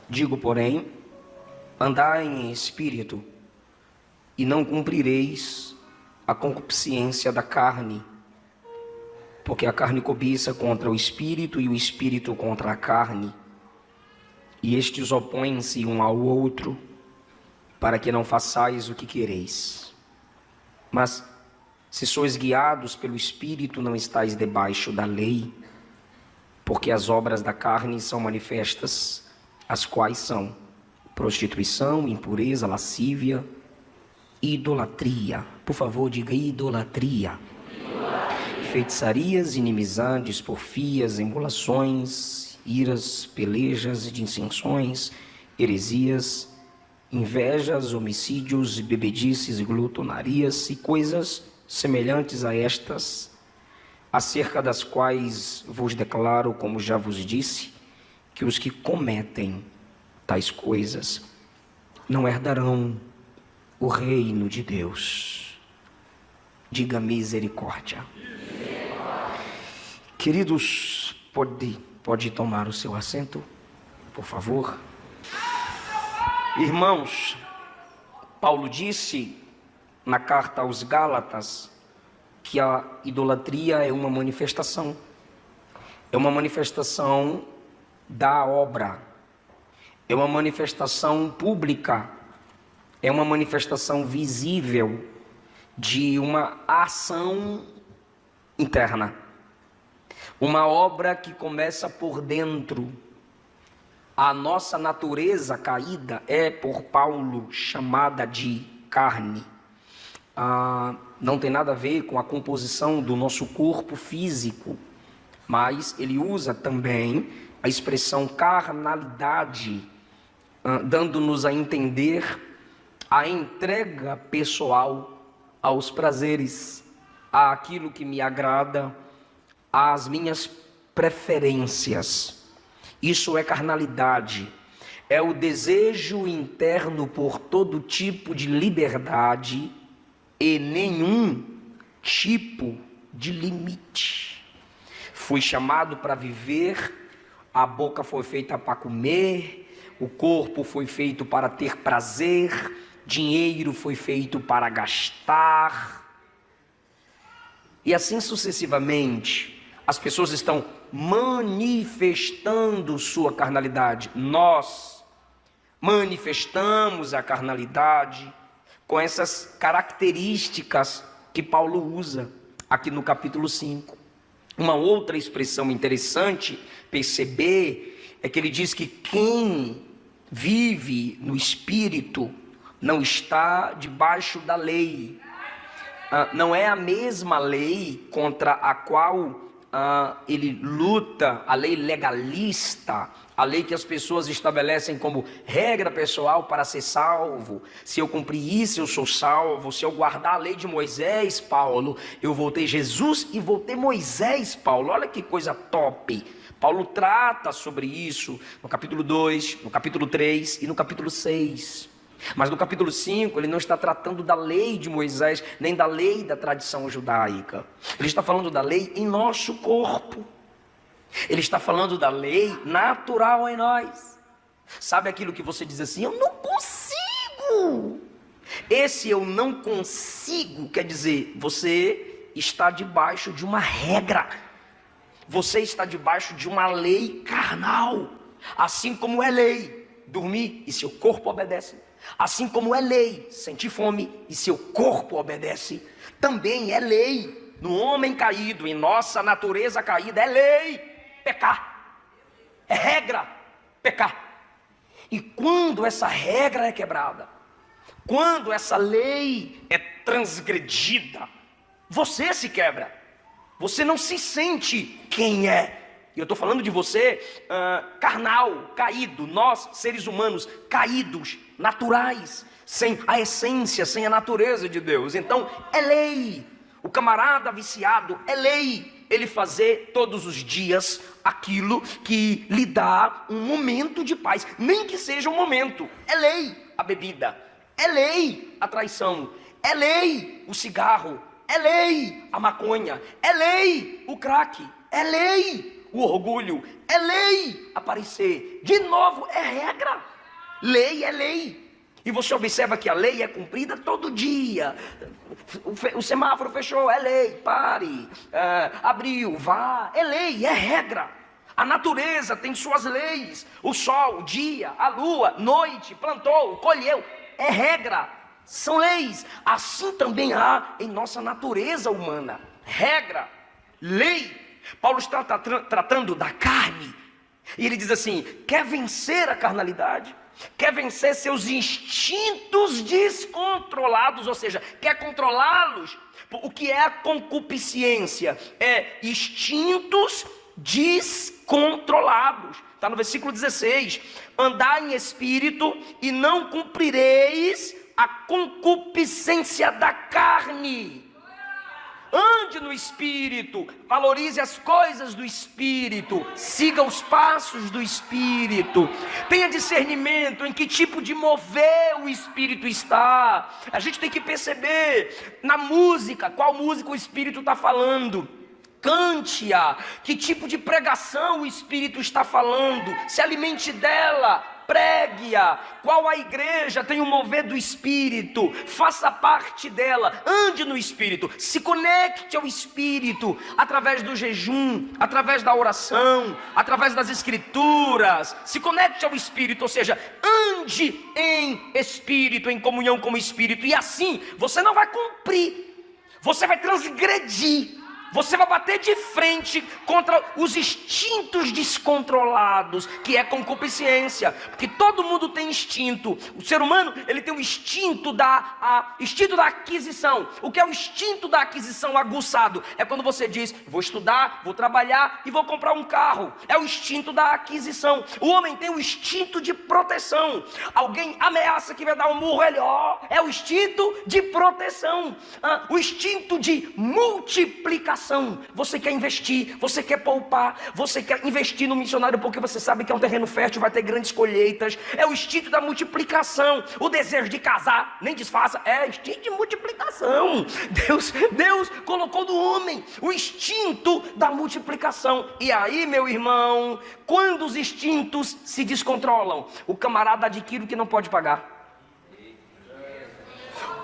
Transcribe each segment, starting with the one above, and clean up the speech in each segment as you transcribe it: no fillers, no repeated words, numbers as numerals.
Digo, porém, andai em espírito, e não cumprireis a concupiscência da carne, porque a carne cobiça contra o espírito, e o espírito contra a carne, e estes opõem-se um ao outro, para que não façais o que quereis. Mas, se sois guiados pelo Espírito, não estáis debaixo da lei, porque as obras da carne são manifestas, as quais são prostituição, impureza, lascívia, idolatria. Por favor, diga idolatria. Feitiçarias, inimizades, porfias, emulações, iras, pelejas, dissensões, heresias, invejas, homicídios, bebedices, glutonarias e coisas semelhantes a estas, acerca das quais vos declaro, como já vos disse, que os que cometem tais coisas não herdarão o reino de Deus. Diga misericórdia. Queridos, pode tomar o seu assento, por favor. Irmãos, Paulo disse na carta aos Gálatas que a idolatria é uma manifestação da obra, é uma manifestação pública, é uma manifestação visível de uma ação interna, uma obra que começa por dentro. A nossa natureza caída é, por Paulo, chamada de carne. Não tem nada a ver com a composição do nosso corpo físico, mas ele usa também a expressão carnalidade, dando-nos a entender a entrega pessoal aos prazeres, àquilo que me agrada, às minhas preferências. Isso é carnalidade, é o desejo interno por todo tipo de liberdade e nenhum tipo de limite. Fui chamado para viver, a boca foi feita para comer, o corpo foi feito para ter prazer, dinheiro foi feito para gastar, e assim sucessivamente. As pessoas estão manifestando sua carnalidade. Nós manifestamos a carnalidade com essas características que Paulo usa aqui no capítulo 5. Uma outra expressão interessante perceber é que ele diz que quem vive no Espírito não está debaixo da lei. Não é a mesma lei contra a qual ele luta, a lei legalista, a lei que as pessoas estabelecem como regra pessoal para ser salvo. Se eu cumprir isso, eu sou salvo. Se eu guardar a lei de Moisés, Paulo, eu vou ter Jesus e vou ter Moisés, Paulo. Olha que coisa top. Paulo trata sobre isso no capítulo 2, no capítulo 3 e no capítulo 6. Mas no capítulo 5, ele não está tratando da lei de Moisés, nem da lei da tradição judaica. Ele está falando da lei em nosso corpo. Ele está falando da lei natural em nós. Sabe aquilo que você diz assim, eu não consigo. Esse eu não consigo quer dizer, você está debaixo de uma regra. Você está debaixo de uma lei carnal. Assim como é lei dormir e seu corpo obedece. Assim como é lei sentir fome e seu corpo obedece, também é lei no homem caído, em nossa natureza caída, é lei pecar, é regra pecar. E quando essa regra é quebrada, quando essa lei é transgredida, você se quebra, você não se sente quem é. E eu estou falando de você carnal, caído, nós seres humanos caídos, naturais, sem a essência, sem a natureza de Deus. Então é lei, o camarada viciado é lei, ele fazer todos os dias aquilo que lhe dá um momento de paz, nem que seja um momento. É lei a bebida, é lei a traição, é lei o cigarro, é lei a maconha, é lei o crack, é lei o orgulho, é lei aparecer. De novo, é regra. Lei é lei. E você observa que a lei é cumprida todo dia. O semáforo fechou, é lei, pare. Abriu, vá, é lei, é regra. A natureza tem suas leis. O sol, o dia, a lua, noite, plantou, colheu, é regra. São leis. Assim também há em nossa natureza humana. Regra, lei. Paulo está tratando da carne. E ele diz assim: quer vencer a carnalidade? Quer vencer seus instintos descontrolados? Ou seja, quer controlá-los? O que é a concupiscência? É instintos descontrolados. Está no versículo 16. Andai em espírito e não cumprireis a concupiscência da carne. Ande no Espírito, valorize as coisas do Espírito, siga os passos do Espírito, tenha discernimento em que tipo de mover o Espírito está. A gente tem que perceber na música, qual música o Espírito está falando. Cante-a, que tipo de pregação o Espírito está falando, se alimente dela, pregue-a. Qual a igreja tem o mover do Espírito, faça parte dela, ande no Espírito, se conecte ao Espírito, através do jejum, através da oração, através das escrituras, se conecte ao Espírito, ou seja, ande em Espírito, em comunhão com o Espírito, e assim, você não vai cumprir, você vai transgredir, você vai bater de frente contra os instintos descontrolados, que é concupiscência, porque todo mundo tem instinto. O ser humano, ele tem o instinto instinto da aquisição. O que é o instinto da aquisição aguçado? É quando você diz: vou estudar, vou trabalhar e vou comprar um carro. É o instinto da aquisição. O homem tem o instinto de proteção. Alguém ameaça que vai dar um murro, ele, é o instinto de proteção. O instinto de multiplicação. Você quer investir, você quer poupar, você quer investir no missionário porque você sabe que é um terreno fértil, vai ter grandes colheitas. É o instinto da multiplicação. O desejo de casar, nem disfarça, é instinto de multiplicação. Deus colocou no homem o instinto da multiplicação. E aí, meu irmão, quando os instintos se descontrolam, o camarada adquire o que não pode pagar.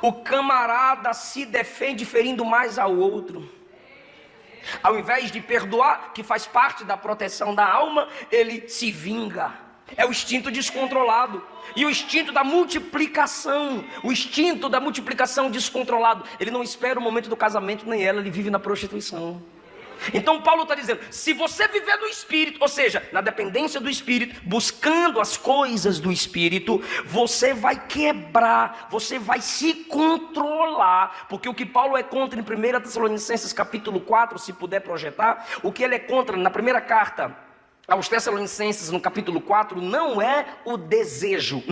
O camarada se defende ferindo mais ao outro. Ao invés de perdoar, que faz parte da proteção da alma, ele se vinga. É o instinto descontrolado. E o instinto da multiplicação, descontrolado, ele não espera o momento do casamento, nem ela, ele vive na prostituição. Então Paulo está dizendo: se você viver no Espírito, ou seja, na dependência do Espírito, buscando as coisas do Espírito, você vai quebrar, você vai se controlar, porque o que Paulo é contra em 1 Tessalonicenses capítulo 4, se puder projetar, o que ele é contra na primeira carta aos Tessalonicenses, no capítulo 4, não é o desejo,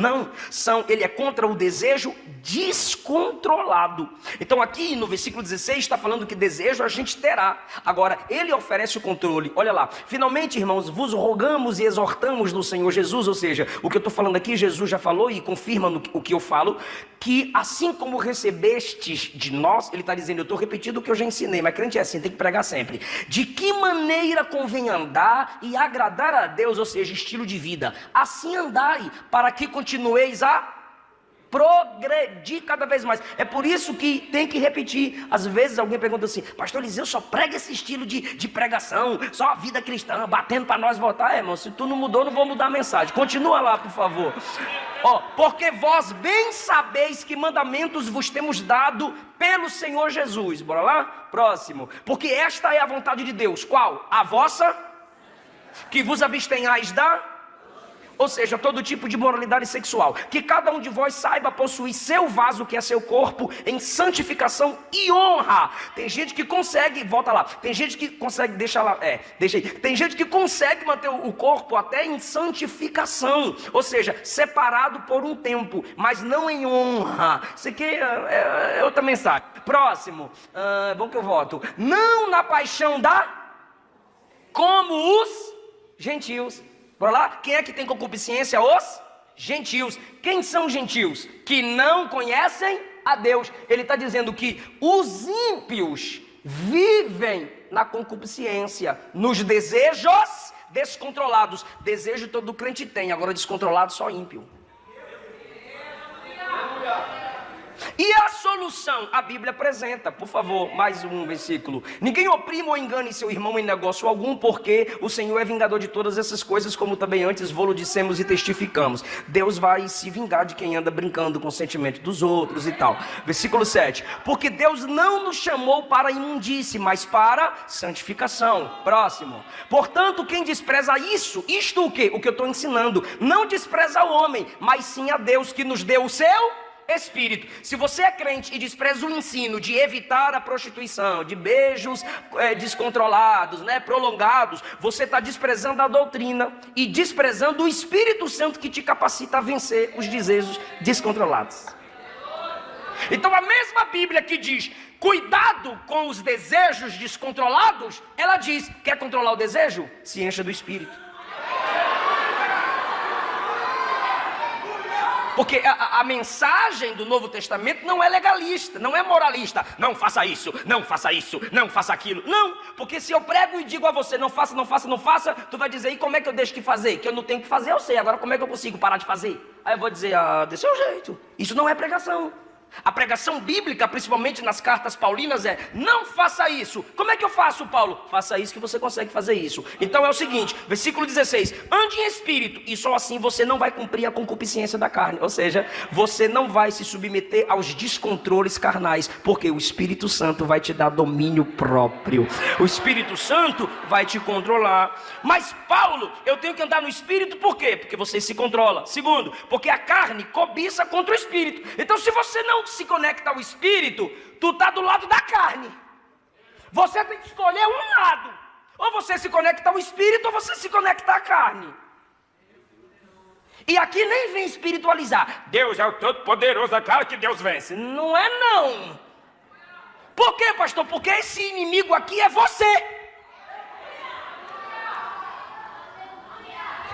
ele é contra o desejo descontrolado. Então aqui no versículo 16 está falando que desejo a gente terá, agora ele oferece o controle. Olha lá: finalmente, irmãos, vos rogamos e exortamos no Senhor Jesus, ou seja, o que eu estou falando aqui, Jesus já falou e confirma o que eu falo, que assim como recebestes de nós, ele está dizendo, eu estou repetindo o que eu já ensinei, mas crente é assim, tem que pregar sempre, de que maneira convém andar e agradar a Deus, ou seja, estilo de vida, assim andai, para que continueis a progredir cada vez mais. É por isso que tem que repetir. Às vezes alguém pergunta assim: pastor Eliseu só prega esse estilo de pregação, só a vida cristã, batendo para nós votar. Irmão, se tu não mudou, não vou mudar a mensagem. Continua lá, por favor. Porque vós bem sabeis que mandamentos vos temos dado pelo Senhor Jesus. Bora lá? Próximo. Porque esta é a vontade de Deus. Qual? A vossa? Que vos abstenhais da... Ou seja, todo tipo de moralidade sexual. Que cada um de vós saiba possuir seu vaso, que é seu corpo, em santificação e honra. Tem gente que consegue, volta lá, tem gente que consegue, deixa aí. Tem gente que consegue manter o corpo até em santificação, ou seja, separado por um tempo, mas não em honra. Isso aqui é outra mensagem. Próximo, bom que eu voto. Não na paixão como os gentios. Bora lá? Quem é que tem concupiscência? Os gentios. Quem são gentios? Que não conhecem a Deus. Ele está dizendo que os ímpios vivem Na concupiscência, nos desejos descontrolados. Desejo todo crente tem, agora descontrolado só ímpio. E a solução, a Bíblia apresenta, por favor, mais um versículo. Ninguém oprima ou engane seu irmão em negócio algum, porque o Senhor é vingador de todas essas coisas, como também antes vos dissemos e testificamos. Deus vai se vingar de quem anda brincando com o sentimento dos outros e tal. Versículo 7. Porque Deus não nos chamou para imundície, mas para santificação. Próximo. Portanto, quem despreza isto o quê? O que eu estou ensinando. Não despreza o homem, mas sim a Deus que nos deu o seu Espírito. Se você é crente e despreza o ensino de evitar a prostituição, de beijos descontrolados, prolongados, você está desprezando a doutrina e desprezando o Espírito Santo que te capacita a vencer os desejos descontrolados. Então a mesma Bíblia que diz cuidado com os desejos descontrolados, ela diz, quer controlar o desejo? Se encha do Espírito. Porque a mensagem do Novo Testamento não é legalista, não é moralista. Não faça isso, não faça isso, não faça aquilo. Não, porque se eu prego e digo a você, não faça, não faça, não faça, tu vai dizer, e como é que eu deixo de fazer? Que eu não tenho que fazer, eu sei. Agora como é que eu consigo parar de fazer? Aí eu vou dizer, desse seu jeito. Isso não é pregação. A pregação bíblica, principalmente nas cartas paulinas, é não faça isso. Como é que eu faço, Paulo? Faça isso que você consegue fazer isso. Então é o seguinte, versículo 16: ande em espírito, e só assim você não vai cumprir a concupiscência da carne. Ou seja, você não vai se submeter aos descontroles carnais, porque o Espírito Santo vai te dar domínio próprio. O Espírito Santo vai te controlar. Mas Paulo, eu tenho que andar no espírito, por quê? Porque você se controla. Segundo, porque a carne cobiça contra o espírito. Então se você não se conecta ao espírito, tu está do lado da carne. Você tem que escolher um lado. Ou você se conecta ao espírito, ou você se conecta à carne. E aqui nem vem espiritualizar. Deus é o Todo-Poderoso, é claro que Deus vence. Não é não. Por quê, pastor? Porque esse inimigo aqui é você.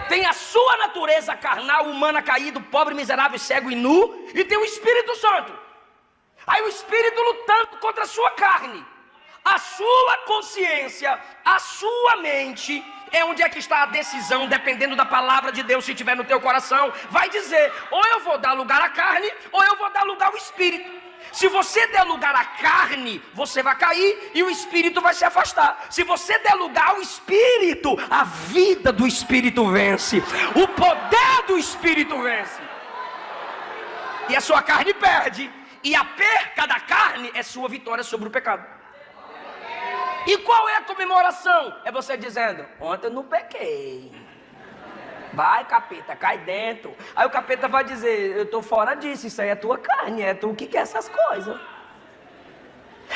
Tem a sua natureza carnal, humana, caído, pobre, miserável, cego e nu. E tem o Espírito Santo. Aí o Espírito lutando contra a sua carne. A sua consciência, a sua mente, é onde é que está a decisão, dependendo da palavra de Deus, se estiver no teu coração. Vai dizer, ou eu vou dar lugar à carne, ou eu vou dar lugar ao Espírito. Se você der lugar à carne, você vai cair e o Espírito vai se afastar. Se você der lugar ao Espírito, a vida do Espírito vence. O poder do Espírito vence. E a sua carne perde. E a perca da carne é sua vitória sobre o pecado. E qual é a comemoração? É você dizendo, ontem eu não pequei. Vai, capeta, cai dentro. Aí o capeta vai dizer, eu estou fora disso, isso aí é tua carne, é tu que quer essas coisas.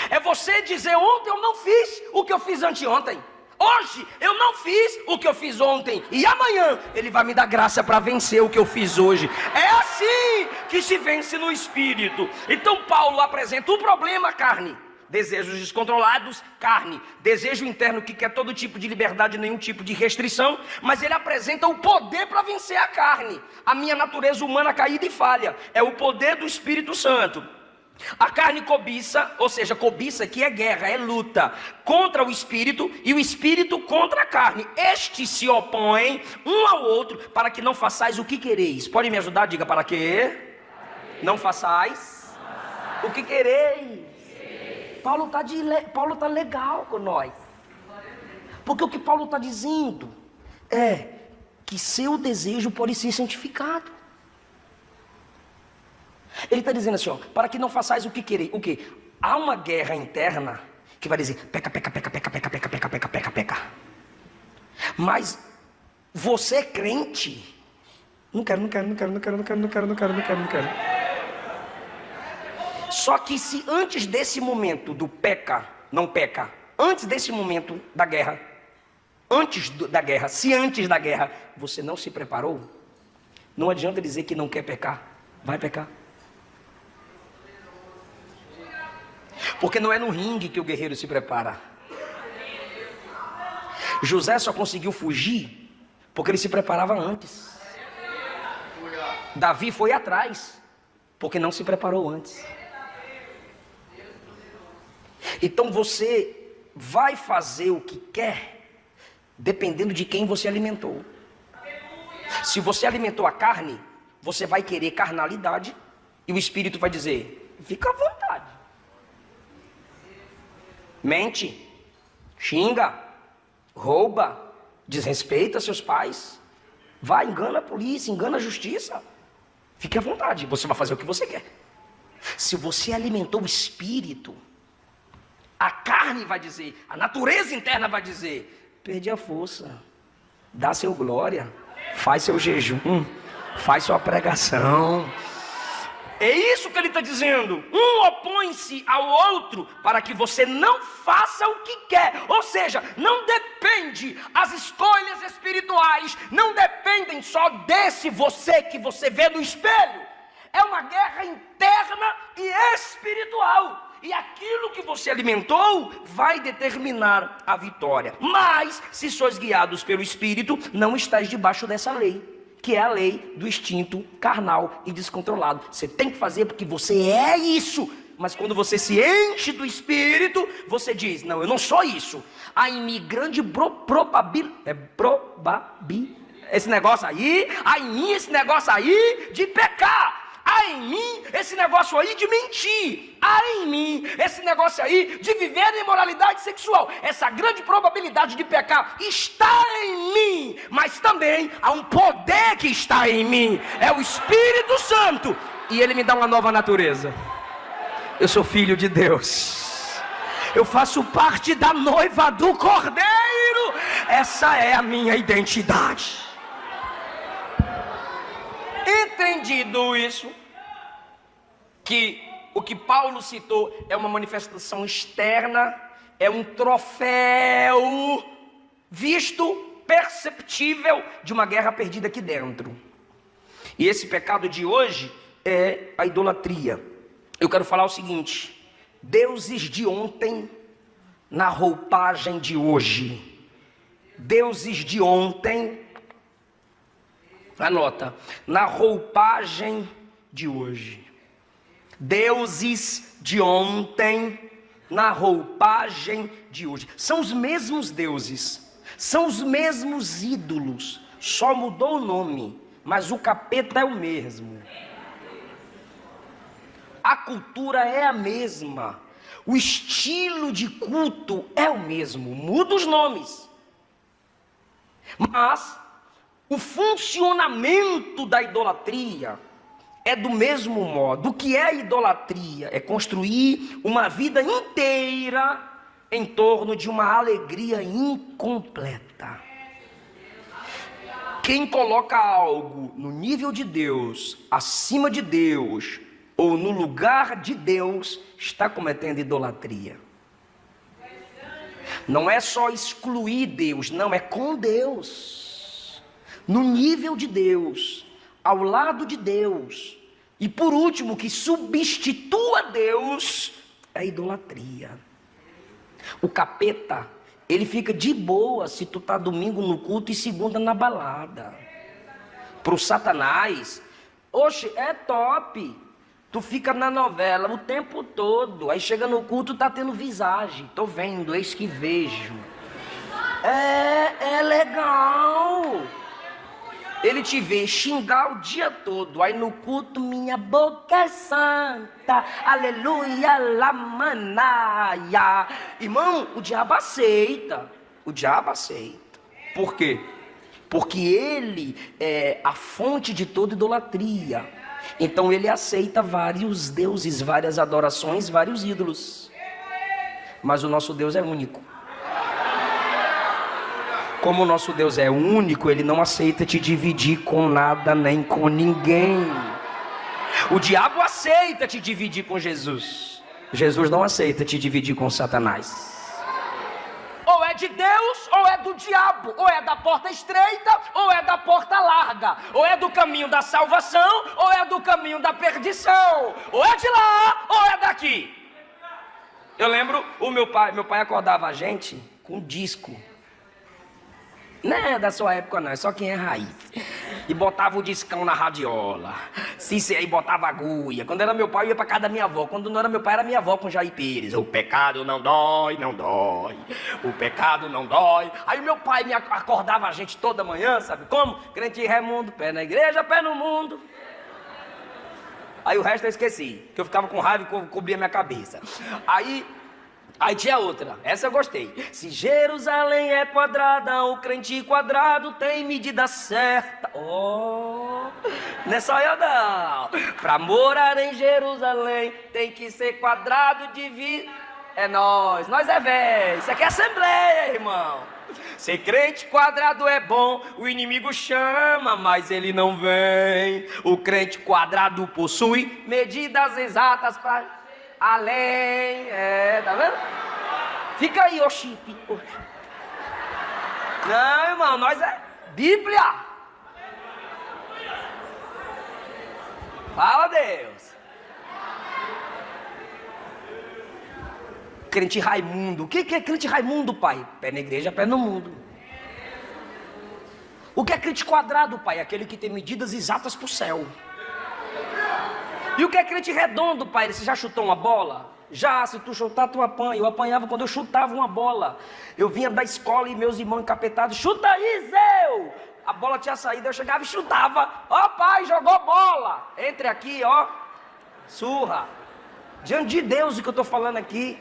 É você dizer, ontem eu não fiz o que eu fiz anteontem. Hoje eu não fiz o que eu fiz ontem. E amanhã Ele vai me dar graça para vencer o que eu fiz hoje. É assim que se vence no Espírito. Então Paulo apresenta o problema, carne. Desejos descontrolados, carne. Desejo interno que quer todo tipo de liberdade, nenhum tipo de restrição. Mas ele apresenta o poder para vencer a carne. A minha natureza humana caída e falha. É o poder do Espírito Santo. A carne cobiça, ou seja, cobiça que é guerra, é luta contra o Espírito. E o Espírito contra a carne. Estes se opõem um ao outro para que não façais o que quereis. Pode me ajudar? Diga para quê? Não façais o que quereis. Paulo está legal com nós. Porque o que Paulo está dizendo é que seu desejo pode ser santificado. Ele está dizendo assim, para que não façais o que querer. O quê? Há uma guerra interna que vai dizer, peca, peca, peca, peca, peca, peca, peca, peca, peca, peca. Mas você é crente. Não quero. Só que se antes desse momento do não peca, antes desse momento da guerra, se antes da guerra você não se preparou, não adianta dizer que não quer pecar, vai pecar. Porque não é no ringue que o guerreiro se prepara. José só conseguiu fugir porque ele se preparava antes. Davi foi atrás porque não se preparou antes. Então você vai fazer o que quer, dependendo de quem você alimentou. Se você alimentou a carne, você vai querer carnalidade, e o Espírito vai dizer, fica à vontade. Mente, xinga, rouba, desrespeita seus pais, vai, engana a polícia, engana a justiça, fique à vontade, você vai fazer o que você quer. Se você alimentou o Espírito, a carne vai dizer, a natureza interna vai dizer, perdi a força, dá seu glória, faz seu jejum, faz sua pregação. É isso que ele está dizendo. Um opõe-se ao outro para que você não faça o que quer. Ou seja, não depende, as escolhas espirituais não dependem só desse você que você vê no espelho. É uma guerra interna e espiritual. E aquilo que você alimentou vai determinar a vitória. Mas, se sois guiados pelo Espírito, não estáis debaixo dessa lei, que é a lei do instinto carnal e descontrolado. Você tem que fazer porque você é isso. Mas quando você se enche do Espírito, você diz, não, eu não sou isso. Há em mim grande esse negócio aí, há em mim esse negócio aí de pecar. Há em mim esse negócio aí de mentir. Há em mim esse negócio aí de viver na imoralidade sexual. Essa grande probabilidade de pecar está em mim. Mas também há um poder que está em mim. É o Espírito Santo. E ele me dá uma nova natureza. Eu sou filho de Deus. Eu faço parte da noiva do Cordeiro. Essa é a minha identidade. Entendido isso, que o que Paulo citou é uma manifestação externa, é um troféu visto, perceptível de uma guerra perdida aqui dentro. E esse pecado de hoje é a idolatria. Eu quero falar o seguinte: deuses de ontem na roupagem de hoje. Deuses de ontem, anota, na roupagem de hoje. Deuses de ontem na roupagem de hoje. São os mesmos deuses, são os mesmos ídolos, só mudou o nome, mas o capeta é o mesmo. A cultura é a mesma, o estilo de culto é o mesmo, muda os nomes, mas o funcionamento da idolatria é do mesmo modo. O que é a idolatria? É construir uma vida inteira em torno de uma alegria incompleta. Quem coloca algo no nível de Deus, acima de Deus, ou no lugar de Deus, está cometendo idolatria. Não é só excluir Deus, não, é com Deus, no nível de Deus, ao lado de Deus. E por último, que substitua Deus, é a idolatria. O capeta, ele fica de boa se tu tá domingo no culto e segunda na balada. Pro Satanás, oxe, é top. Tu fica na novela o tempo todo, aí chega no culto, tá tendo visagem. Tô vendo, eis que vejo. É legal. Ele te vê xingar o dia todo, aí no culto, minha boca é santa, aleluia, lamanaia. Irmão, o diabo aceita, Por quê? Porque ele é a fonte de toda idolatria. Então ele aceita vários deuses, várias adorações, vários ídolos. Mas o nosso Deus é único. Como o nosso Deus é único, ele não aceita te dividir com nada nem com ninguém. O diabo aceita te dividir com Jesus. Jesus não aceita te dividir com Satanás. Ou é de Deus, ou é do diabo. Ou é da porta estreita, ou é da porta larga. Ou é do caminho da salvação, ou é do caminho da perdição. Ou é de lá, ou é daqui. Eu lembro, meu pai acordava a gente com disco. Não é da sua época não, é só quem é raiz. E botava o discão na radiola. Aí botava agulha. Quando era meu pai, eu ia pra casa da minha avó. Quando não era meu pai, era minha avó com Jair Pires. O pecado não dói, não dói. O pecado não dói. Aí meu pai me acordava a gente toda manhã, sabe como? Crente Raimundo, pé na igreja, pé no mundo. Aí o resto eu esqueci, que eu ficava com raiva e cobria minha cabeça. Aí tinha outra, essa eu gostei. Se Jerusalém é quadrada, o crente quadrado tem medida certa. Oh, não é só eu não. Pra morar em Jerusalém tem que ser quadrado de vida. É nós é velho. Isso aqui é assembleia, irmão. Ser crente quadrado é bom, o inimigo chama, mas ele não vem. O crente quadrado possui medidas exatas para além. Tá vendo? Fica aí, ô chip. Não, irmão, nós é Bíblia. Fala, Deus. Crente Raimundo. O que é crente Raimundo, pai? Pé na igreja, pé no mundo. O que é crente quadrado, pai? Aquele que tem medidas exatas para o céu. E o que é crente redondo, pai? Você já chutou uma bola? Já, se tu chutar, tu apanha. Eu apanhava quando eu chutava uma bola. Eu vinha da escola e meus irmãos encapetados, chuta aí, Zeu! A bola tinha saído, eu chegava e chutava. Ó, pai, jogou bola. Entre aqui, ó. Surra. Diante de Deus, o que eu estou falando aqui.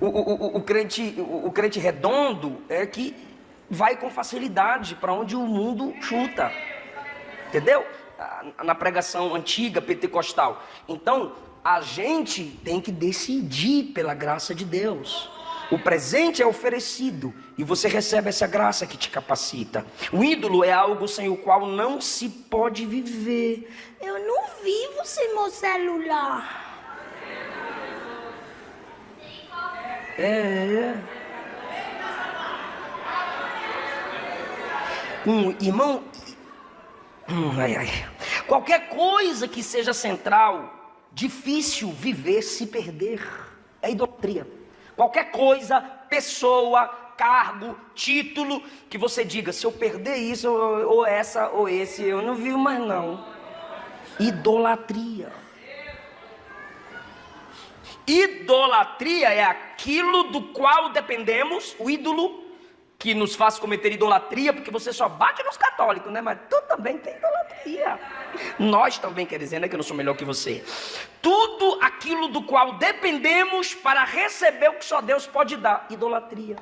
O crente redondo é que vai com facilidade para onde o mundo chuta. Entendeu? Na pregação antiga, pentecostal. Então, a gente tem que decidir pela graça de Deus. O presente é oferecido e você recebe essa graça que te capacita. O ídolo é algo sem o qual não se pode viver. Eu não vivo sem meu celular. Irmão, qualquer coisa que seja central, difícil viver se perder, é idolatria. Qualquer coisa, pessoa, cargo, título, que você diga, se eu perder isso, ou essa, ou esse, eu não vivo mais não. Idolatria. Idolatria é aquilo do qual dependemos, o ídolo que nos faz cometer idolatria, porque você só bate nos católicos, né? Mas tu também tem idolatria. Nós também, quer dizer, né, que eu não sou melhor que você. Tudo aquilo do qual dependemos para receber o que só Deus pode dar, idolatria.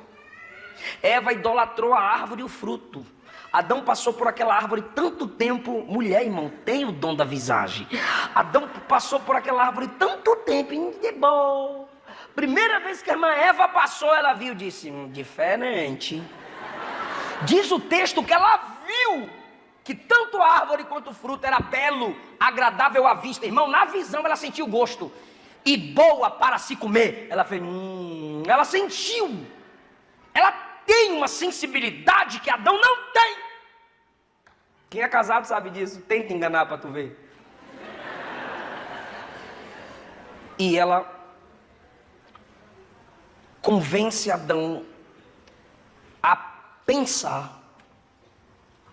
Eva idolatrou a árvore e o fruto. Adão passou por aquela árvore tanto tempo. Mulher, irmão, tem o dom da visagem. Adão passou por aquela árvore tanto tempo. De boa. Primeira vez que a irmã Eva passou, ela viu e disse, diferente. Diz o texto que ela viu que tanto a árvore quanto o fruto era belo, agradável à vista. Irmão, na visão ela sentiu o gosto. E boa para se comer. Ela fez, ela sentiu. Ela tem uma sensibilidade que Adão não tem. Quem é casado sabe disso. Tenta enganar para tu ver. E ela convence Adão a pensar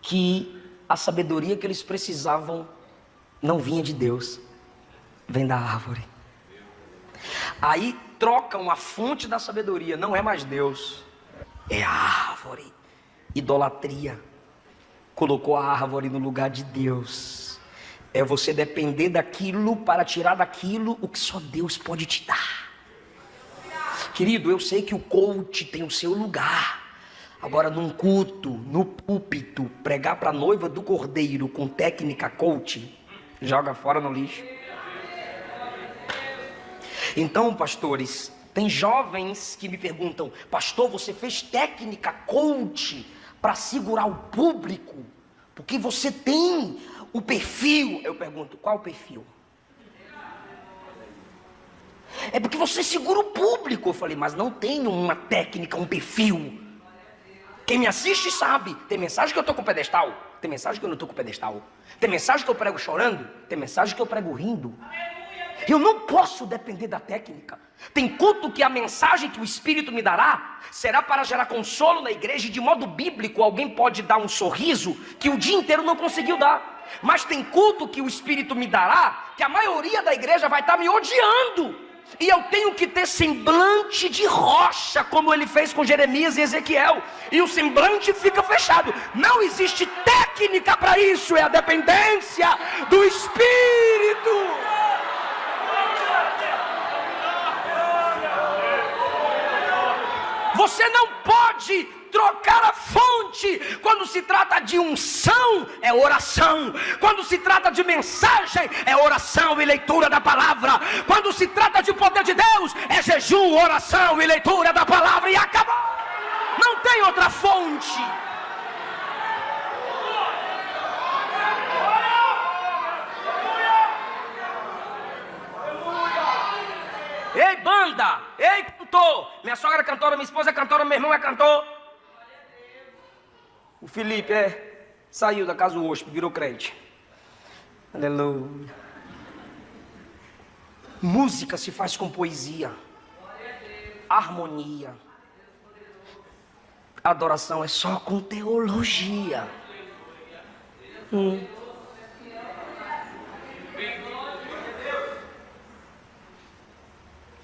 que a sabedoria que eles precisavam não vinha de Deus, vem da árvore. Aí trocam a fonte da sabedoria, não é mais Deus, é a árvore. Idolatria. Colocou a árvore no lugar de Deus. É você depender daquilo para tirar daquilo o que só Deus pode te dar. Querido, eu sei que o coach tem o seu lugar. Agora, num culto, no púlpito, pregar para a noiva do cordeiro com técnica coach, joga fora no lixo. Então, pastores, tem jovens que me perguntam, pastor, você fez técnica coach para segurar o público? Porque você tem o perfil. Eu pergunto, qual perfil? É porque você segura o público. Eu falei, mas não tenho uma técnica, um perfil. Quem me assiste sabe, tem mensagem que eu estou com pedestal, tem mensagem que eu não estou com pedestal. Tem mensagem que eu prego chorando, tem mensagem que eu prego rindo. Eu não posso depender da técnica. Tem culto que a mensagem que o Espírito me dará será para gerar consolo na igreja, e de modo bíblico alguém pode dar um sorriso que o dia inteiro não conseguiu dar. Mas tem culto que o Espírito me dará que a maioria da igreja vai estar me odiando, e eu tenho que ter semblante de rocha, como ele fez com Jeremias e Ezequiel, e o semblante fica fechado. Não existe técnica para isso, é a dependência do Espírito. Você não pode trocar a fonte. Quando se trata de unção, é oração. Quando se trata de mensagem, é oração e leitura da palavra. Quando se trata de poder de Deus, é jejum, oração e leitura da palavra, e acabou. Não tem outra fonte. Ei, banda! Ei, cantor! Minha sogra é cantora, minha esposa é cantora, meu irmão é cantor. O Felipe saiu da casa do hóspede, virou crente. Aleluia. Música se faz com poesia, harmonia. Adoração é só com teologia.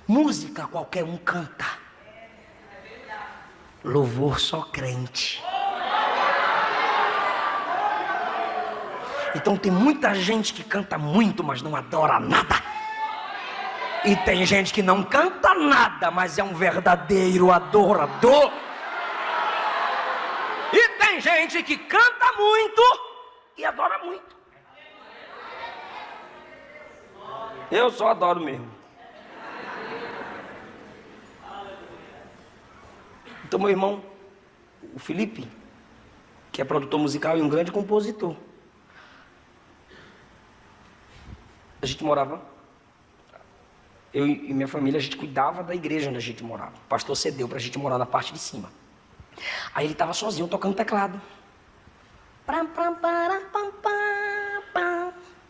Música qualquer um canta. Louvor só crente. Então tem muita gente que canta muito, mas não adora nada. E tem gente que não canta nada, mas é um verdadeiro adorador. E tem gente que canta muito e adora muito. Eu só adoro mesmo. Então meu irmão, o Felipe, que é produtor musical e um grande compositor, a gente morava, eu e minha família, a gente cuidava da igreja onde a gente morava. O pastor cedeu pra gente morar na parte de cima. Aí ele estava sozinho tocando teclado.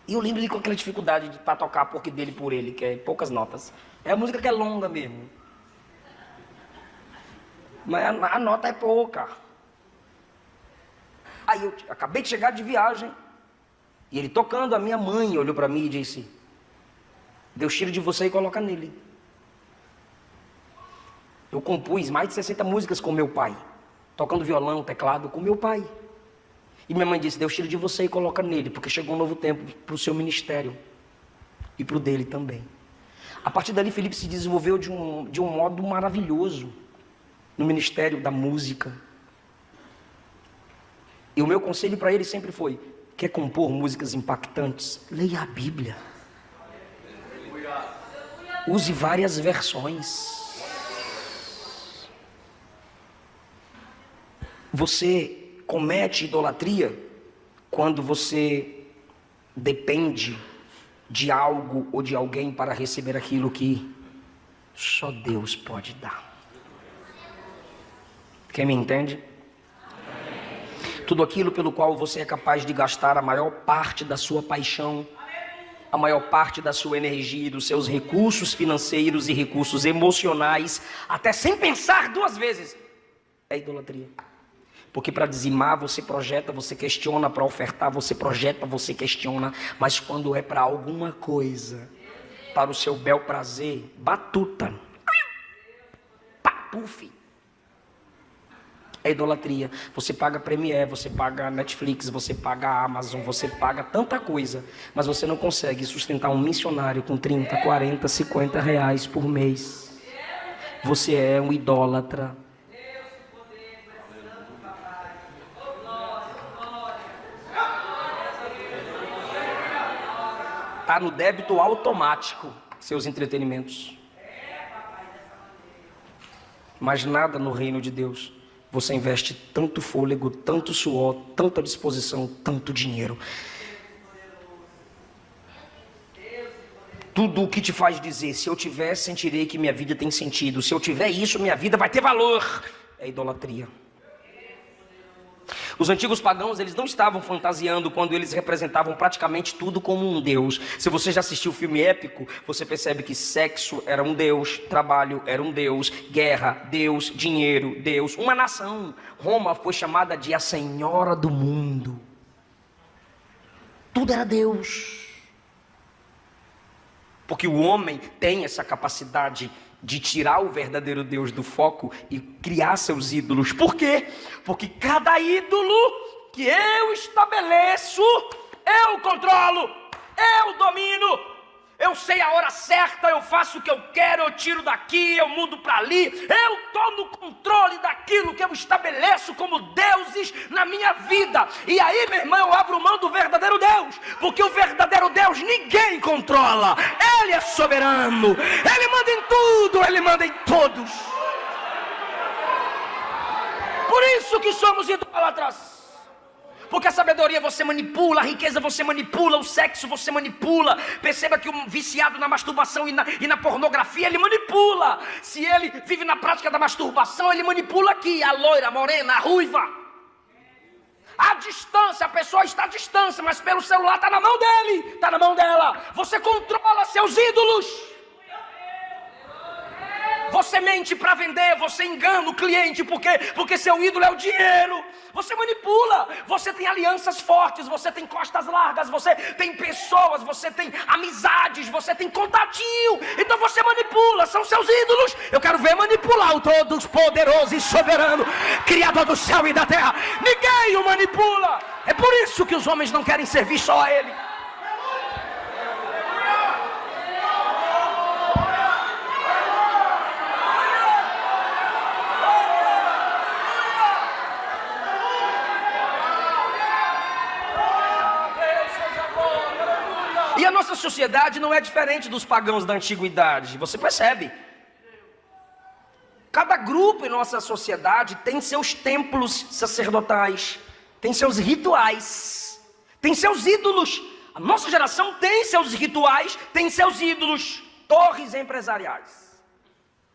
E eu lembro ele com aquela dificuldade para tocar porque dele por ele, que é poucas notas. É a música que é longa mesmo. Mas a nota é pouca. Aí eu acabei de chegar de viagem, e ele tocando, a minha mãe olhou para mim e disse: Deus tira de você e coloca nele. Eu compus mais de 60 músicas com meu pai, tocando violão, teclado com meu pai. E minha mãe disse: Deus tira de você e coloca nele, porque chegou um novo tempo para o seu ministério e para o dele também. A partir dali, Felipe se desenvolveu de um modo maravilhoso no ministério da música. E o meu conselho para ele sempre foi: quer compor músicas impactantes? Leia a Bíblia. Use várias versões. Você comete idolatria quando você depende de algo ou de alguém para receber aquilo que só Deus pode dar. Quem me entende? Tudo aquilo pelo qual você é capaz de gastar a maior parte da sua paixão, a maior parte da sua energia, dos seus recursos financeiros e recursos emocionais, até sem pensar duas vezes, é idolatria. Porque para dizimar você projeta, você questiona, para ofertar você projeta, você questiona, mas quando é para alguma coisa, para o seu bel prazer, batuta, papuf, é idolatria. Você paga Premiere, você paga Netflix, você paga Amazon, você paga tanta coisa, mas você não consegue sustentar um missionário com 30, 40, 50 reais por mês. Você é um idólatra. Está no débito automático seus entretenimentos. Mas nada no reino de Deus. Você investe tanto fôlego, tanto suor, tanta disposição, tanto dinheiro. Tudo o que te faz dizer: se eu tiver, sentirei que minha vida tem sentido. Se eu tiver isso, minha vida vai ter valor. É idolatria. Os antigos pagãos, eles não estavam fantasiando quando eles representavam praticamente tudo como um deus. Se você já assistiu o filme épico, você percebe que sexo era um deus, trabalho era um deus, guerra, deus, dinheiro, deus. Uma nação, Roma, foi chamada de a senhora do mundo. Tudo era Deus. Porque o homem tem essa capacidade de tirar o verdadeiro Deus do foco e criar seus ídolos. Por quê? Porque cada ídolo que eu estabeleço, eu controlo, eu domino. Eu sei a hora certa, eu faço o que eu quero, eu tiro daqui, eu mudo para ali. Eu estou no controle daquilo que eu estabeleço como deuses na minha vida. E aí, meu irmão, eu abro mão do verdadeiro Deus. Porque o verdadeiro Deus ninguém controla. Ele é soberano. Ele manda em tudo, Ele manda em todos. Por isso que somos idólatras. Porque a sabedoria você manipula, a riqueza você manipula, o sexo você manipula. Perceba que o viciado na masturbação e na pornografia, ele manipula. Se ele vive na prática da masturbação, ele manipula aqui, a loira, a morena, a ruiva. A distância, a pessoa está à distância, mas pelo celular está na mão dele, está na mão dela. Você controla seus ídolos. Você mente para vender, você engana o cliente, porque seu ídolo é o dinheiro. Você manipula, você tem alianças fortes, você tem costas largas, você tem pessoas, você tem amizades, você tem contatinho. Então você manipula, são seus ídolos. Eu quero ver manipular o todo-poderoso e soberano, Criador do céu e da terra. Ninguém o manipula. É por isso que os homens não querem servir só a Ele. E a nossa sociedade não é diferente dos pagãos da antiguidade, você percebe? Cada grupo em nossa sociedade tem seus templos sacerdotais, tem seus rituais, tem seus ídolos. A nossa geração tem seus rituais, tem seus ídolos, torres empresariais.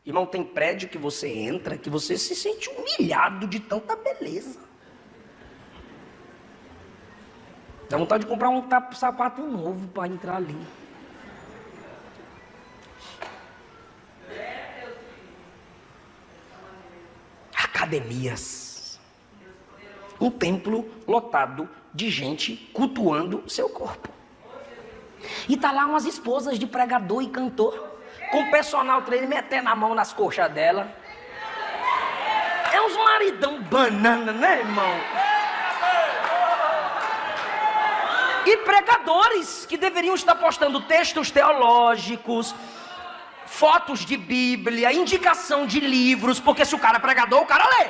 Irmão, tem prédio que você entra, que você se sente humilhado de tanta beleza. Dá vontade de comprar um sapato novo para entrar ali. Academias. Um templo lotado de gente cultuando seu corpo. E tá lá umas esposas de pregador e cantor, com personal trainer metendo a mão nas coxas dela. É uns maridão banana, né, irmão? E pregadores que deveriam estar postando textos teológicos, fotos de Bíblia, indicação de livros, porque se o cara é pregador, o cara lê.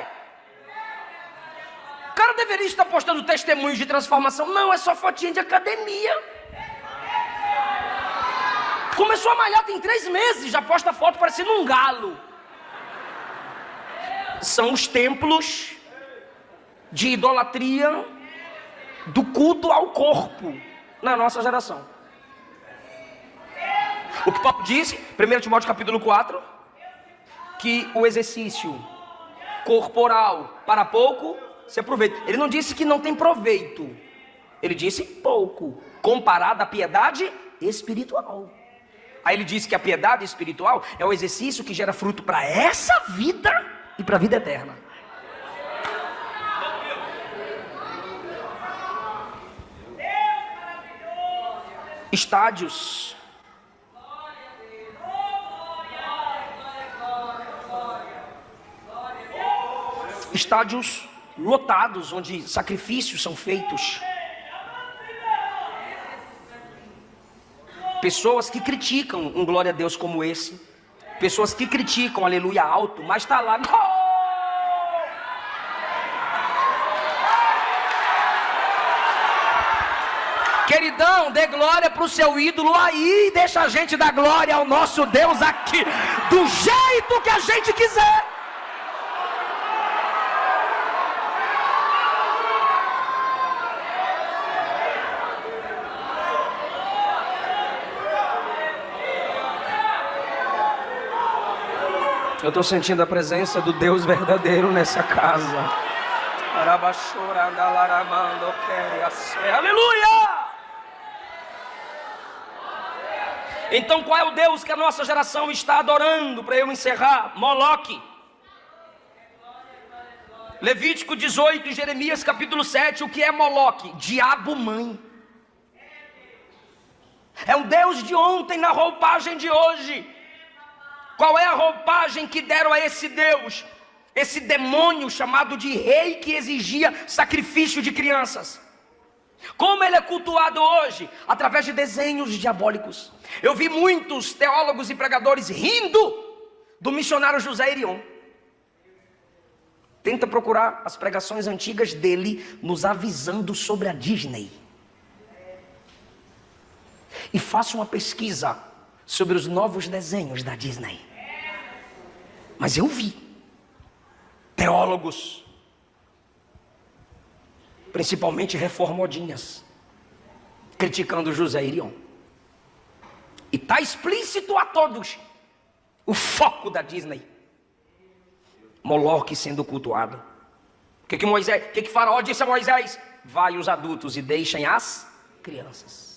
O cara deveria estar postando testemunhos de transformação. Não, é só fotinha de academia. Começou a malhar tem 3 meses, já posta foto parecendo um galo. São os templos de idolatria, do culto ao corpo na nossa geração. O que Paulo disse, 1 Timóteo capítulo 4, que o exercício corporal para pouco se aproveita. Ele não disse que não tem proveito, ele disse pouco, comparado à piedade espiritual. Aí ele disse que a piedade espiritual é o exercício que gera fruto para essa vida e para a vida eterna. Estádios. Estádios lotados, onde sacrifícios são feitos. Pessoas que criticam um glória a Deus como esse. Pessoas que criticam aleluia alto, mas está lá. Queridão, dê glória para o seu ídolo aí e deixa a gente dar glória ao nosso Deus aqui, do jeito que a gente quiser. Eu estou sentindo a presença do Deus verdadeiro nessa casa. Aleluia! Então qual é o Deus que a nossa geração está adorando? Para eu encerrar, Moloque. Levítico 18 e Jeremias capítulo 7, o que é Moloque? Diabo mãe. É um Deus de ontem na roupagem de hoje. Qual é a roupagem que deram a esse Deus? Esse demônio chamado de rei que exigia sacrifício de crianças. Como ele é cultuado hoje? Através de desenhos diabólicos. Eu vi muitos teólogos e pregadores rindo do missionário José Irion. Tenta procurar as pregações antigas dele, nos avisando sobre a Disney. E faça uma pesquisa sobre os novos desenhos da Disney. Mas eu vi teólogos, principalmente reformodinhas, criticando José Irion. E está explícito a todos o foco da Disney. Moloque sendo cultuado. O que Faraó disse a Moisés? Vai os adultos e deixem as crianças.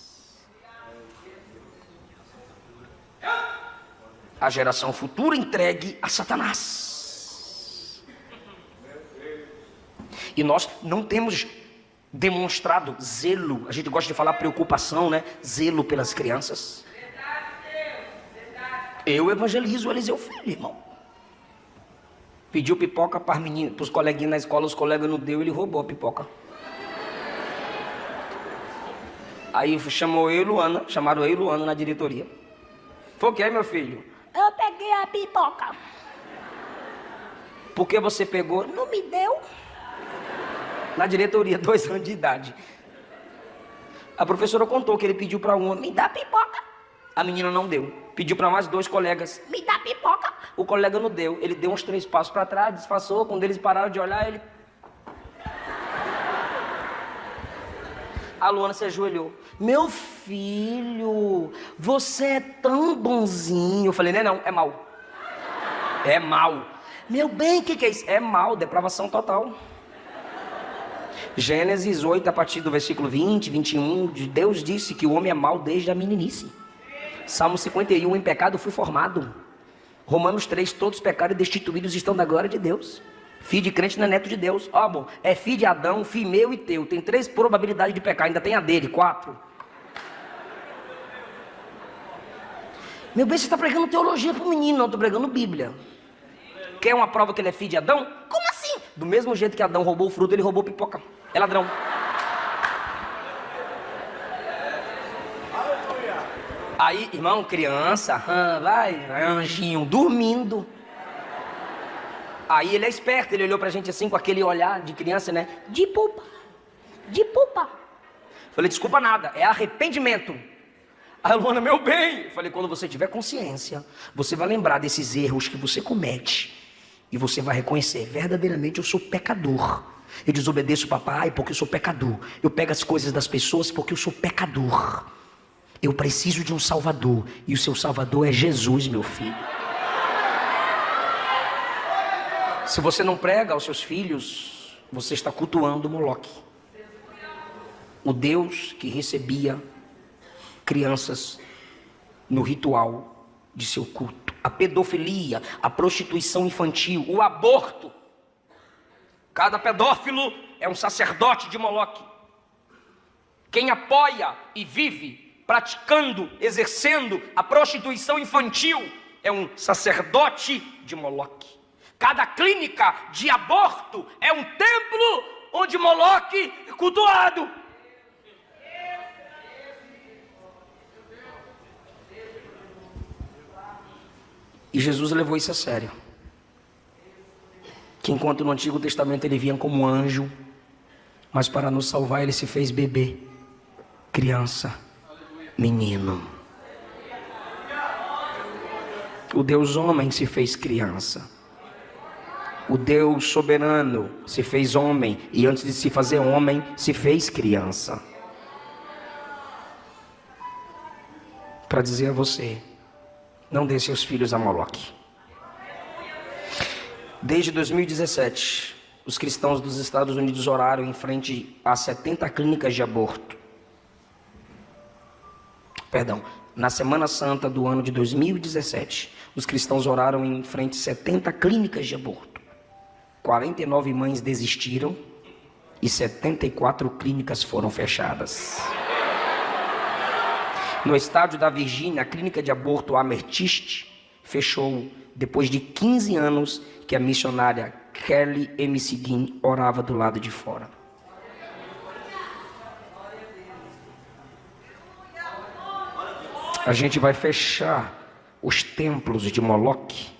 A geração futura entregue a Satanás. E nós não temos demonstrado zelo. A gente gosta de falar preocupação, né? Zelo pelas crianças. Eu evangelizo o Eliseu Filho, irmão. Pediu pipoca para os coleguinhas na escola, os colegas não deu, ele roubou a pipoca. Aí chamaram eu e Luana na diretoria. Foi o que, meu filho? Eu peguei a pipoca. Por que você pegou? Não me deu. Na diretoria, 2 anos de idade. A professora contou que ele pediu para uma, me dá pipoca. A menina não deu. Pediu para mais 2 colegas, me dá pipoca. O colega não deu. Ele deu uns 3 passos para trás, disfarçou. Quando eles pararam de olhar, ele... A Luana se ajoelhou. Meu filho, você é tão bonzinho. Eu falei, não, é mal. É mal. Meu bem, o que é isso? É mal, depravação total. Gênesis 8, a partir do versículo 20, 21, Deus disse que o homem é mau desde a meninice. Salmo 51, em pecado fui formado. Romanos 3, todos pecaram e destituídos estão da glória de Deus. Filho de crente não é neto de Deus. Bom, é filho de Adão, filho meu e teu. Tem 3 probabilidades de pecar, ainda tem a dele, 4. Meu bem, você está pregando teologia para o menino, não estou pregando Bíblia. Quer uma prova que ele é filho de Adão? Como assim? Do mesmo jeito que Adão roubou o fruto, ele roubou pipoca. É ladrão. Aí, irmão, criança, vai, anjinho, dormindo. Aí ele é esperto, ele olhou pra gente assim com aquele olhar de criança, né? De pupa, de pupa. Falei, desculpa nada, é arrependimento. Aí a Luana, meu bem. Falei, quando você tiver consciência, você vai lembrar desses erros que você comete. E você vai reconhecer, verdadeiramente eu sou pecador. Eu desobedeço o papai porque eu sou pecador. Eu pego as coisas das pessoas porque eu sou pecador. Eu preciso de um salvador. E o seu salvador é Jesus, meu filho. Se você não prega aos seus filhos, você está cultuando Moloque. O Deus que recebia crianças no ritual de seu culto. A pedofilia, a prostituição infantil, o aborto. Cada pedófilo é um sacerdote de Moloque. Quem apoia e vive praticando, exercendo a prostituição infantil é um sacerdote de Moloque. Cada clínica de aborto é um templo onde Moloque é cultuado. E Jesus levou isso a sério. Que enquanto no Antigo Testamento ele vinha como anjo, mas para nos salvar ele se fez bebê, criança, menino. O Deus homem se fez criança. O Deus soberano se fez homem e antes de se fazer homem, se fez criança. Para dizer a você, não dê seus filhos a Moloque. Desde 2017, os cristãos dos Estados Unidos oraram em frente a 70 clínicas de aborto. Na Semana Santa do ano de 2017, os cristãos oraram em frente a 70 clínicas de aborto. 49 mães desistiram e 74 clínicas foram fechadas. No estado da Virgínia, a clínica de aborto Amethyst fechou depois de 15 anos que a missionária Kelly M. Seguin orava do lado de fora. A gente vai fechar os templos de Moloque,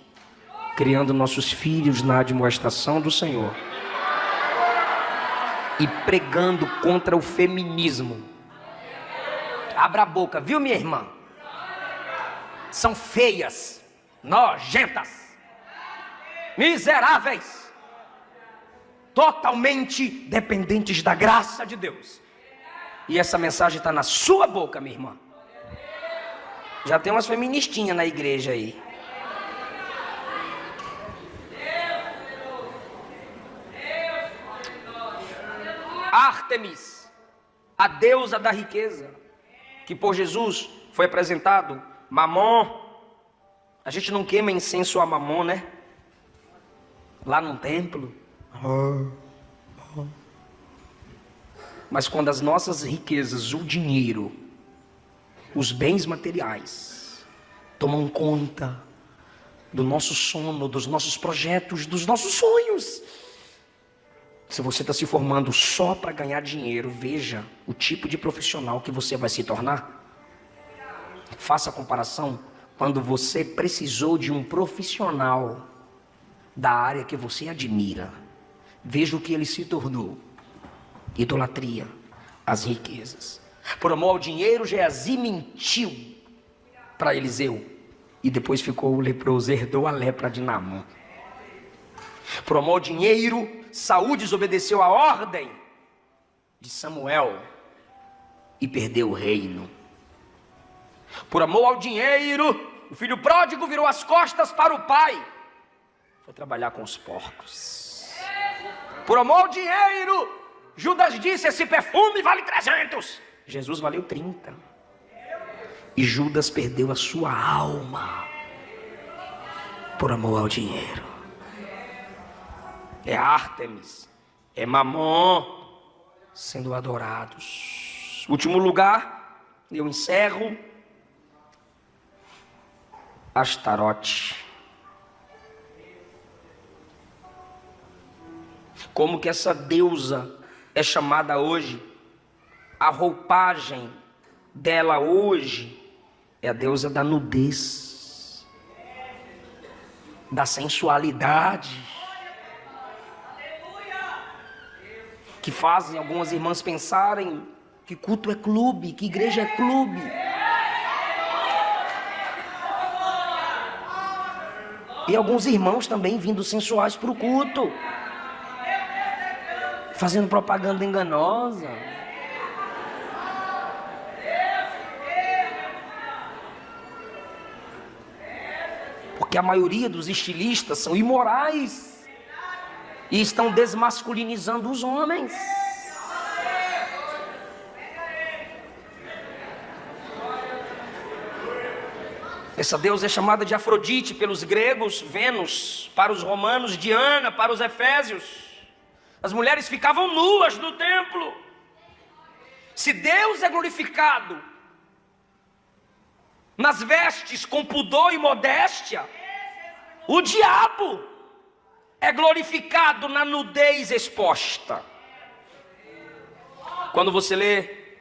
criando nossos filhos na admoestação do Senhor e pregando contra o feminismo. Abra a boca, viu, minha irmã? São feias, nojentas, miseráveis, totalmente dependentes da graça de Deus. E essa mensagem está na sua boca, minha irmã. Já tem umas feministinhas na igreja aí. Ártemis, a deusa da riqueza, que por Jesus foi apresentado, Mamon. A gente não queima incenso a Mamon, né? Lá no templo. Mas quando as nossas riquezas, o dinheiro, os bens materiais, tomam conta do nosso sono, dos nossos projetos, dos nossos sonhos. Se você está se formando só para ganhar dinheiro, veja o tipo de profissional que você vai se tornar. Faça a comparação quando você precisou de um profissional da área que você admira. Veja o que ele se tornou: idolatria, as riquezas. Por amor ao dinheiro, Geazi mentiu para Eliseu e depois ficou leproso, herdou a lepra de Naamã. Por amor ao dinheiro, Saul desobedeceu a ordem de Samuel e perdeu o reino. Por amor ao dinheiro, o filho pródigo virou as costas para o pai, foi trabalhar com os porcos. Por amor ao dinheiro, Judas disse: esse perfume vale 300. Jesus valeu 30. E Judas perdeu a sua alma por amor ao dinheiro. É Ártemis, é Mamon sendo adorados. Último lugar, eu encerro, Astarote. Como que essa deusa é chamada hoje? A roupagem dela hoje é a deusa da nudez, da sensualidade, que fazem algumas irmãs pensarem que culto é clube, que igreja é clube. E alguns irmãos também vindo sensuais para o culto, fazendo propaganda enganosa. Porque a maioria dos estilistas são imorais e estão desmasculinizando os homens. Essa deusa é chamada de Afrodite pelos gregos, Vênus para os romanos, Diana para os efésios. As mulheres ficavam nuas no templo. Se Deus é glorificado nas vestes com pudor e modéstia, o diabo é glorificado na nudez exposta. Quando você lê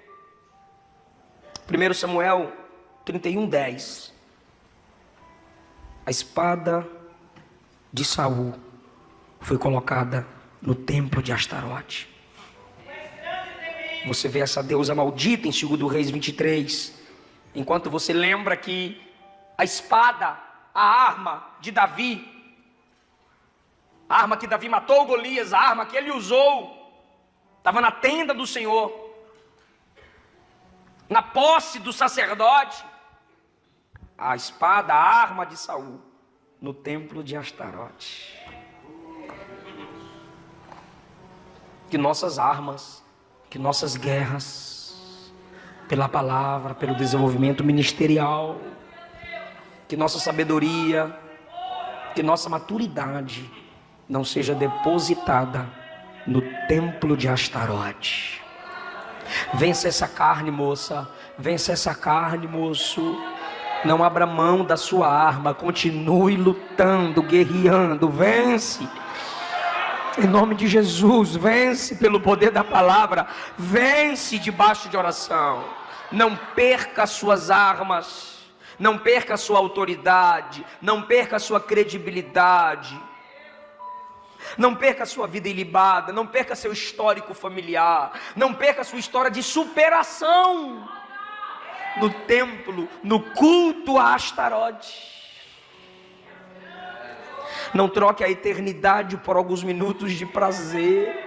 1 Samuel 31:10, a espada de Saul foi colocada no templo de Astarote. Você vê essa deusa maldita em 2 Reis 23. Enquanto você lembra que a espada, a arma de Davi, a arma que Davi matou Golias, a arma que ele usou, estava na tenda do Senhor, na posse do sacerdote. A espada, a arma de Saul, no templo de Astarote. que nossas armas, que nossas guerras, pela palavra, pelo desenvolvimento ministerial, que nossa sabedoria, que nossa maturidade não seja depositada no templo de Astarote. Vence essa carne, moça. Vence essa carne, moço. Não abra mão da sua arma. Continue lutando, guerreando. Vence. Em nome de Jesus, vence pelo poder da palavra. Vence debaixo de oração. Não perca as suas armas. Não perca a sua autoridade. Não perca a sua credibilidade. Não perca a sua vida ilibada. Não perca seu histórico familiar. Não perca a sua história de superação no templo, no culto a Astarote. Não troque a eternidade por alguns minutos de prazer.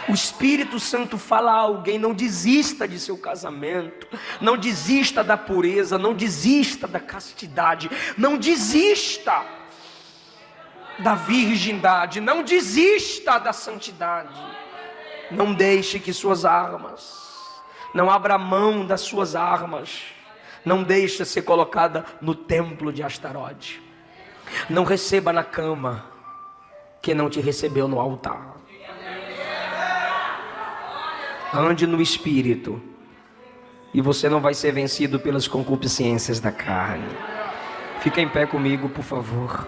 O Espírito Santo fala a alguém: não desista de seu casamento, não desista da pureza, não desista da castidade, não desista da virgindade, não desista da santidade. Não deixe que suas armas, não abra mão das suas armas, não deixe ser colocada no templo de Astarote. Não receba na cama quem não te recebeu no altar. Ande no Espírito e você não vai ser vencido pelas concupiscências da carne. Fica em pé comigo, por favor.